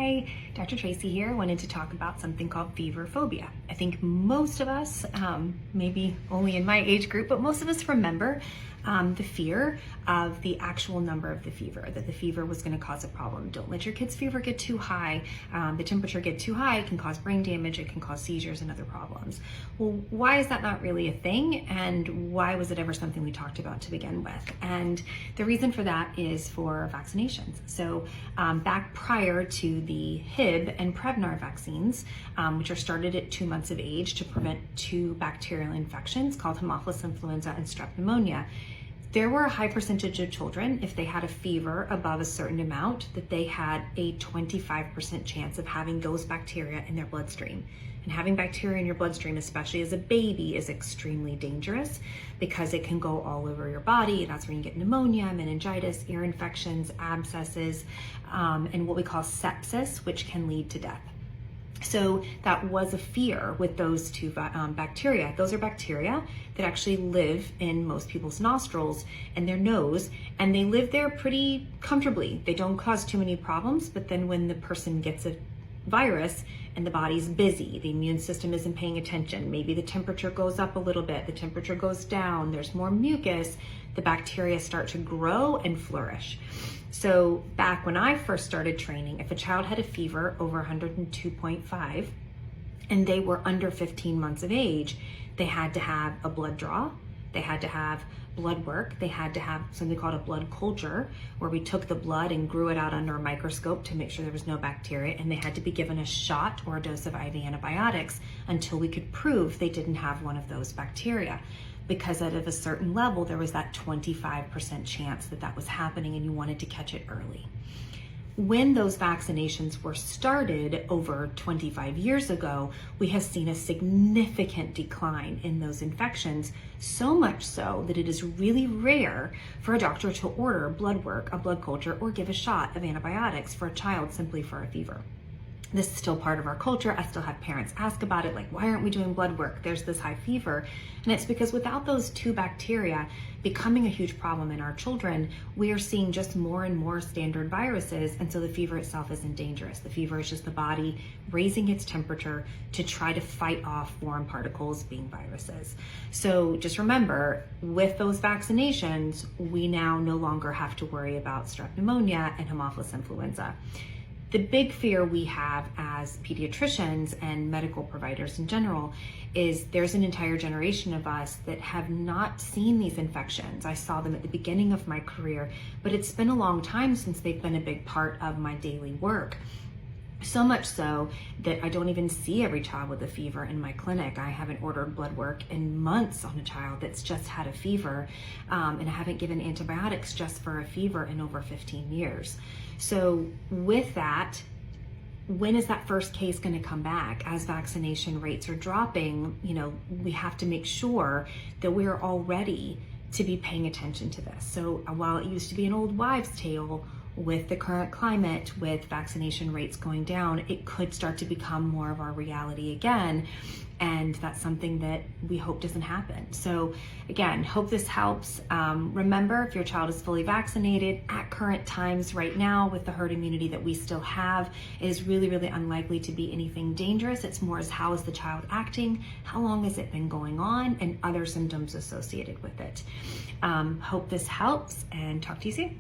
Hi, Dr. Tracy here. Wanted to talk about something called fever phobia. I think most of us, maybe only in my age group, but most of us remember the fear of the actual number of the fever, that the fever was going to cause a problem. Don't let your kid's fever get too high. The temperature get too high, it can cause brain damage, it can cause seizures and other problems. Well, why is that not really a thing? And why was it ever something we talked about to begin with? And the reason for that is for vaccinations. So back prior to the Hib and Prevnar vaccines, which are started at 2 months of age to prevent two bacterial infections called Haemophilus influenza and strep pneumonia, there were a high percentage of children, if they had a fever above a certain amount, that they had a 25% chance of having those bacteria in their bloodstream. And having bacteria in your bloodstream, especially as a baby, is extremely dangerous because it can go all over your body. That's where you get pneumonia, meningitis, ear infections, abscesses, and what we call sepsis, which can lead to death. So that was a fear with those two bacteria. Those are bacteria that actually live in most people's nostrils and their nose, and they live there pretty comfortably. They don't cause too many problems, but then when the person gets a virus and the body's busy, the immune system isn't paying attention, maybe the temperature goes up a little bit, the temperature goes down, there's more mucus, the bacteria start to grow and flourish. So back when I first started training, if a child had a fever over 102.5 and they were under 15 months of age, they had to have a blood draw, they had to have blood work, they had to have something called a blood culture, where we took the blood and grew it out under a microscope to make sure there was no bacteria, and they had to be given a shot or a dose of IV antibiotics until we could prove they didn't have one of those bacteria. Because at a certain level, there was that 25% chance that that was happening and you wanted to catch it early. When those vaccinations were started over 25 years ago, we have seen a significant decline in those infections, so much so that it is really rare for a doctor to order blood work, a blood culture, or give a shot of antibiotics for a child simply for a fever. This is still part of our culture. I still have parents ask about it, like, why aren't we doing blood work? There's this high fever. And it's because without those two bacteria becoming a huge problem in our children, we are seeing just more and more standard viruses. And so the fever itself isn't dangerous. The fever is just the body raising its temperature to try to fight off foreign particles, being viruses. So just remember, with those vaccinations, we now no longer have to worry about strep pneumonia and Haemophilus influenza. The big fear we have as pediatricians and medical providers in general is there's an entire generation of us that have not seen these infections. I saw them at the beginning of my career, but it's been a long time since they've been a big part of my daily work. So much so that I don't even see every child with a fever in my clinic. I haven't ordered blood work in months on a child that's just had a fever, and I haven't given antibiotics just for a fever in over 15 years. So with that, when is that first case going to come back? As vaccination rates are dropping, we have to make sure that we're all ready to be paying attention to this. So while it used to be an old wives' tale, with the current climate, with vaccination rates going down, it could start to become more of our reality again. And that's something that we hope doesn't happen. So again, hope this helps. Remember, if your child is fully vaccinated at current times right now with the herd immunity that we still have, it is really, really unlikely to be anything dangerous. It's more as how is the child acting, how long has it been going on, and other symptoms associated with it. Hope this helps, and talk to you soon.